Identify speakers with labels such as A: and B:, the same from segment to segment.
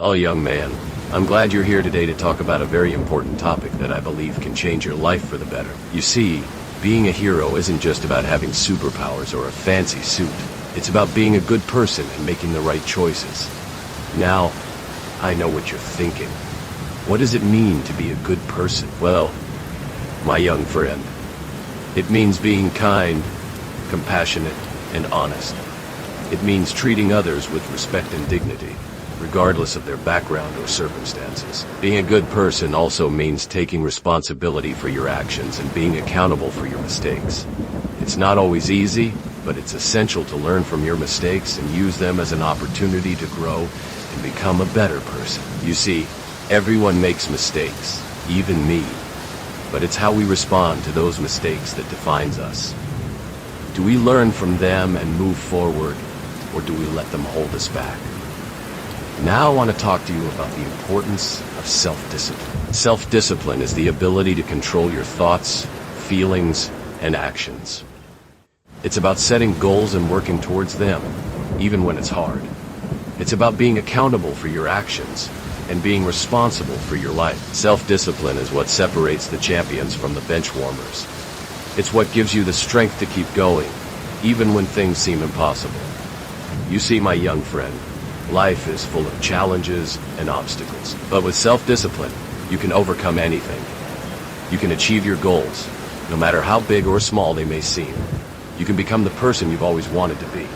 A: Oh, young man, I'm glad you're here today to talk about a very important topic that I believe can change your life for the better. You see, being a hero isn't just about having superpowers or a fancy suit. It's about being a good person and making the right choices. Now, I know what you're thinking. What does it mean to be a good person? Well, my young friend, it means being kind, compassionate, and honest. It means treating others with respect and dignity, regardless of their background or circumstances. Being a good person also means taking responsibility for your actions and being accountable for your mistakes. It's not always easy, but it's essential to learn from your mistakes and use them as an opportunity to grow and become a better person. You see, everyone makes mistakes, even me. But it's how we respond to those mistakes that defines us. Do we learn from them and move forward, or do we let them hold us back? Now I want to talk to you about the importance of self-discipline. Self-discipline is the ability to control your thoughts, feelings, and actions. It's about setting goals and working towards them, even when it's hard. It's about being accountable for your actions and being responsible for your life. Self-discipline is what separates the champions from the bench warmers. It's what gives you the strength to keep going, even when things seem impossible. You see, my young friend, life is full of challenges and obstacles. But with self-discipline, you can overcome anything. You can achieve your goals, no matter how big or small they may seem. You can become the person you've always wanted to be.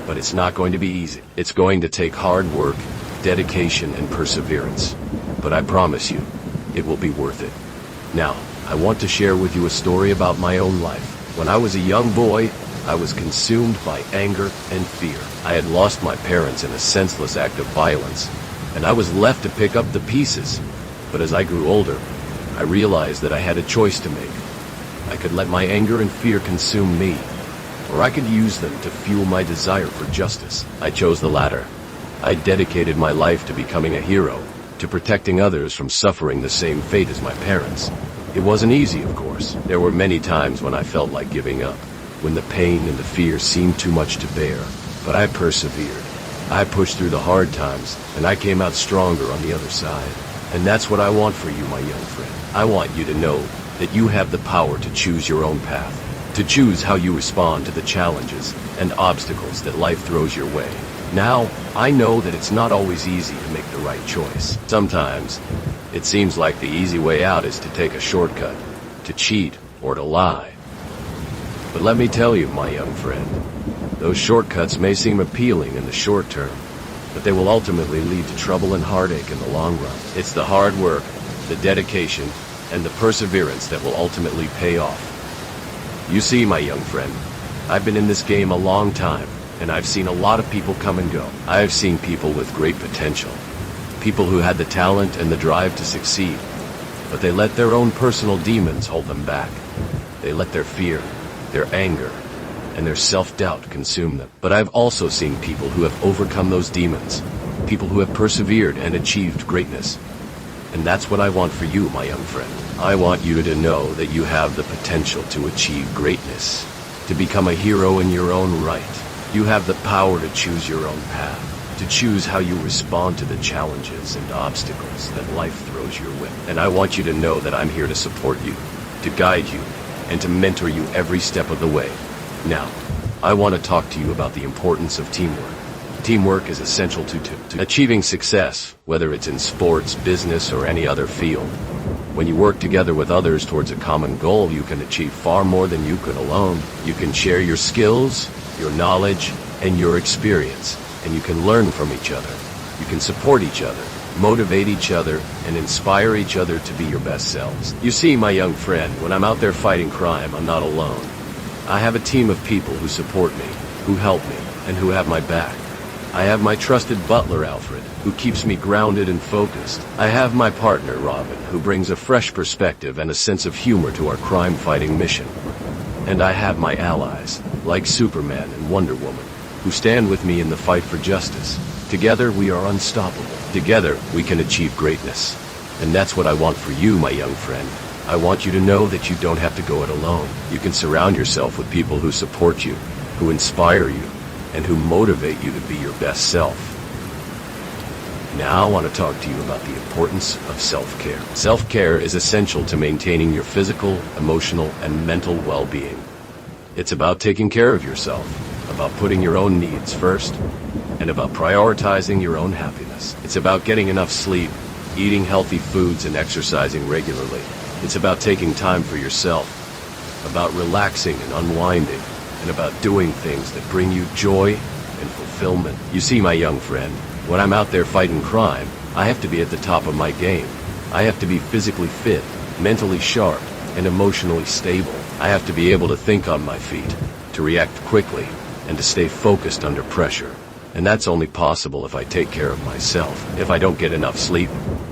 A: But it's not going to be easy. It's going to take hard work, dedication, and perseverance. But I promise you, it will be worth it. Now, I want to share with you a story about my own life. When I was a young boy, I was consumed by anger and fear. I had lost my parents in a senseless act of violence, and I was left to pick up the pieces. But as I grew older, I realized that I had a choice to make. I could let my anger and fear consume me, or I could use them to fuel my desire for justice. I chose the latter. I dedicated my life to becoming a hero, to protecting others from suffering the same fate as my parents. It wasn't easy, of course. There were many times when I felt like giving up, when the pain and the fear seemed too much to bear. But I persevered. I pushed through the hard times, and I came out stronger on the other side. And that's what I want for you, my young friend. I want you to know that you have the power to choose your own path, to choose how you respond to the challenges and obstacles that life throws your way. Now, I know that it's not always easy to make the right choice. Sometimes, it seems like the easy way out is to take a shortcut, to cheat, or to lie. But let me tell you, my young friend, those shortcuts may seem appealing in the short term, but they will ultimately lead to trouble and heartache in the long run. It's the hard work, the dedication, and the perseverance that will ultimately pay off. You see, my young friend, I've been in this game a long time, and I've seen a lot of people come and go. I have seen people with great potential, people who had the talent and the drive to succeed, but they let their own personal demons hold them back. They let their fear, their anger, and their self-doubt consume them. But I've also seen people who have overcome those demons, people who have persevered and achieved greatness. And that's what I want for you, my young friend. I want you to know that you have the potential to achieve greatness, to become a hero in your own right. You have the power to choose your own path, to choose how you respond to the challenges and obstacles that life throws your way. And I want you to know that I'm here to support you, to guide you, and to mentor you every step of the way. Now, I want to talk to you about the importance of teamwork. Teamwork is essential to achieving success, whether it's in sports, business, or any other field. When you work together with others towards a common goal, you can achieve far more than you could alone. You can share your skills, your knowledge, and your experience, and you can learn from each other. You can support each other, motivate each other, and inspire each other to be your best selves. You see, my young friend, when I'm out there fighting crime, I'm not alone. I have a team of people who support me, who help me, and who have my back. I have my trusted butler, Alfred, who keeps me grounded and focused. I have my partner, Robin, who brings a fresh perspective and a sense of humor to our crime-fighting mission. And I have my allies, like Superman and Wonder Woman, who stand with me in the fight for justice. Together, we are unstoppable. Together, we can achieve greatness. And that's what I want for you, my young friend. I want you to know that you don't have to go it alone. You can surround yourself with people who support you, who inspire you, and who motivate you to be your best self. Now I want to talk to you about the importance of self-care. Self-care is essential to maintaining your physical, emotional, and mental well-being. It's about taking care of yourself, about putting your own needs first, and about prioritizing your own happiness. It's about getting enough sleep, eating healthy foods, and exercising regularly. It's about taking time for yourself, about relaxing and unwinding, and about doing things that bring you joy and fulfillment. You see, my young friend, when I'm out there fighting crime, I have to be at the top of my game. I have to be physically fit, mentally sharp, and emotionally stable. I have to be able to think on my feet, to react quickly, and to stay focused under pressure. And that's only possible if I take care of myself. If I don't get enough sleep,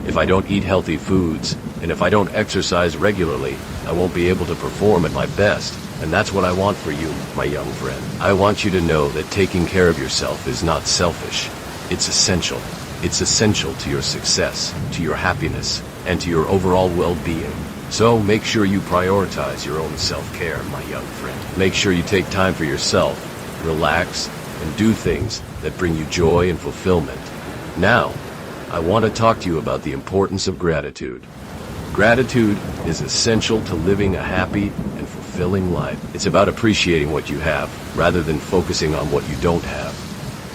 A: if I don't eat healthy foods, and if I don't exercise regularly, I won't be able to perform at my best. And that's what I want for you, my young friend. I want you to know that taking care of yourself is not selfish. It's essential. It's essential to your success, to your happiness, and to your overall well-being. So make sure you prioritize your own self-care, my young friend. Make sure you take time for yourself, relax, and do things that bring you joy and fulfillment. Now, I want to talk to you about the importance of gratitude. Gratitude is essential to living a happy and fulfilling life. It's about appreciating what you have, rather than focusing on what you don't have.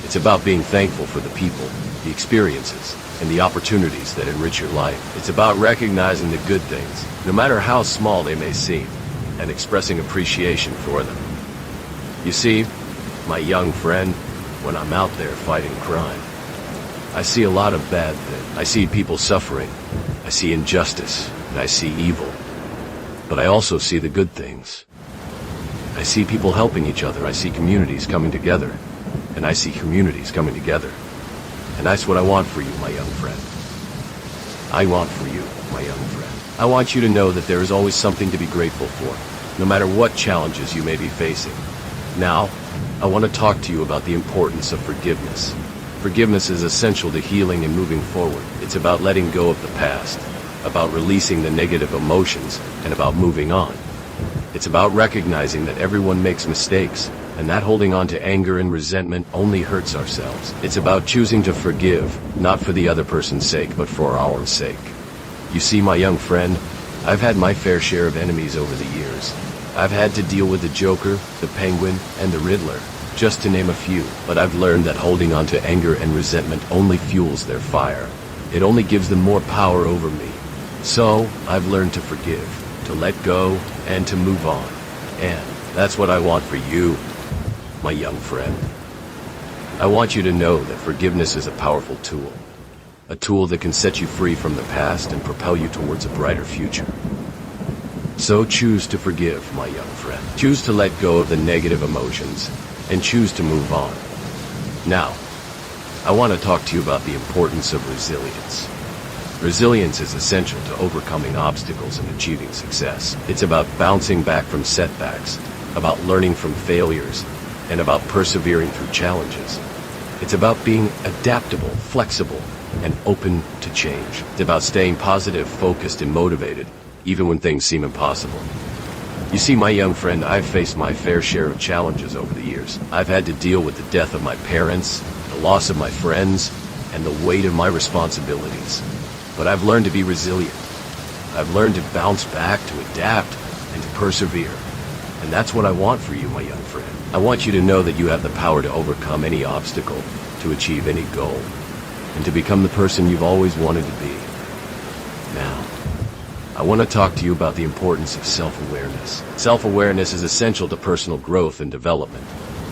A: It's about being thankful for the people, the experiences, and the opportunities that enrich your life. It's about recognizing the good things, no matter how small they may seem, and expressing appreciation for them. You see, my young friend, when I'm out there fighting crime, I see a lot of bad things. I see people suffering, I see injustice, and I see evil. But I also see the good things. I see people helping each other, I see communities coming together. And I see communities coming together. And that's what I want for you, my young friend. I want for you, my young friend. I want you to know that there is always something to be grateful for, no matter what challenges you may be facing. Now, I want to talk to you about the importance of forgiveness. Forgiveness is essential to healing and moving forward. It's about letting go of the past, about releasing the negative emotions, and about moving on. It's about recognizing that everyone makes mistakes, and that holding on to anger and resentment only hurts ourselves. It's about choosing to forgive, not for the other person's sake, but for our own sake. You see, my young friend, I've had my fair share of enemies over the years. I've had to deal with the Joker, the Penguin, and the Riddler, just to name a few. But I've learned that holding on to anger and resentment only fuels their fire. It only gives them more power over me. So, I've learned to forgive, to let go, and to move on. And that's what I want for you, my young friend. I want you to know that forgiveness is a powerful tool. A tool that can set you free from the past and propel you towards a brighter future. So choose to forgive, my young friend. Choose to let go of the negative emotions and choose to move on. Now, I want to talk to you about the importance of resilience. Resilience is essential to overcoming obstacles and achieving success. It's about bouncing back from setbacks, about learning from failures, and about persevering through challenges. It's about being adaptable, flexible, and open to change. It's about staying positive, focused, and motivated, even when things seem impossible. You see, my young friend, I've faced my fair share of challenges over the years. I've had to deal with the death of my parents, the loss of my friends, and the weight of my responsibilities. But I've learned to be resilient. I've learned to bounce back, to adapt, and to persevere. And that's what I want for you, my young friend. I want you to know that you have the power to overcome any obstacle, to achieve any goal, and to become the person you've always wanted to be. Now, I want to talk to you about the importance of self-awareness. Self-awareness is essential to personal growth and development.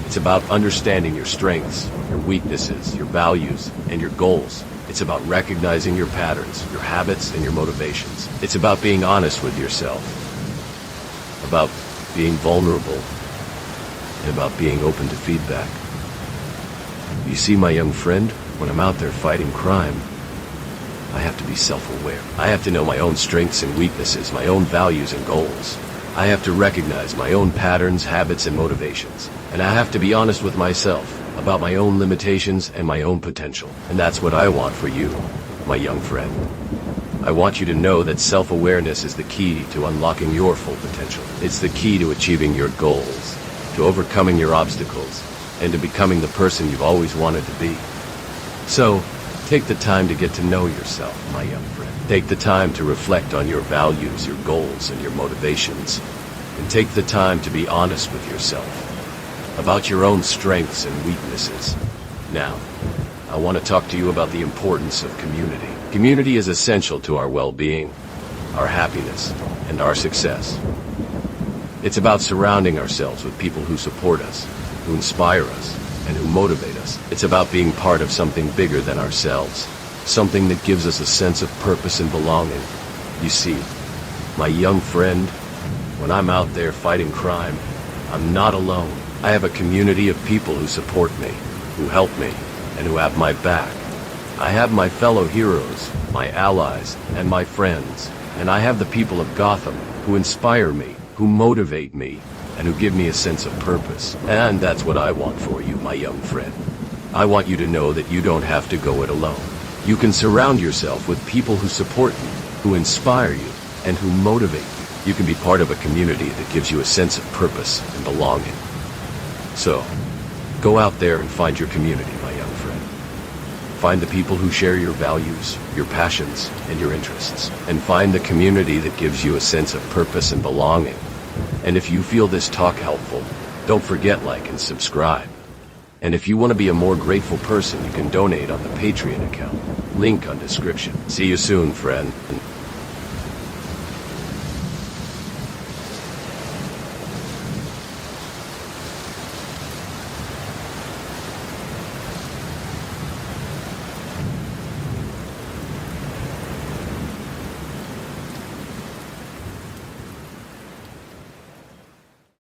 A: It's about understanding your strengths, your weaknesses, your values, and your goals. It's about recognizing your patterns, your habits, and your motivations. It's about being honest with yourself, about being vulnerable, and about being open to feedback. You see, my young friend, when I'm out there fighting crime, I have to be self-aware. I have to know my own strengths and weaknesses, my own values and goals. I have to recognize my own patterns, habits, and motivations. And I have to be honest with myself about my own limitations and my own potential. And that's what I want for you, my young friend. I want you to know that self-awareness is the key to unlocking your full potential. It's the key to achieving your goals, to overcoming your obstacles, and to becoming the person you've always wanted to be. So, Take the time to get to know yourself, my young friend. Take the time to reflect on your values, your goals, and your motivations. And take the time to be honest with yourself about your own strengths and weaknesses. Now, I want to talk to you about the importance of community. Community is essential to our well-being, our happiness, and our success. It's about surrounding ourselves with people who support us, who inspire us, and who motivate us. It's about being part of something bigger than ourselves, something that gives us a sense of purpose and belonging. You see, my young friend, when I'm out there fighting crime, I'm not alone. I have a community of people who support me, who help me, and who have my back. I have my fellow heroes, my allies, and my friends. And I have the people of Gotham who inspire me, who motivate me, and who give me a sense of purpose. And that's what I want for you, my young friend. I want you to know that you don't have to go it alone. You can surround yourself with people who support you, who inspire you, and who motivate you. You can be part of a community that gives you a sense of purpose and belonging. So, go out there and find your community, my young friend. Find the people who share your values, your passions, and your interests. And find the community that gives you a sense of purpose and belonging. And if you feel this talk helpful, don't forget like and subscribe. And if you want to be a more grateful person, you can donate on the Patreon account. Link on description. See you soon, friend.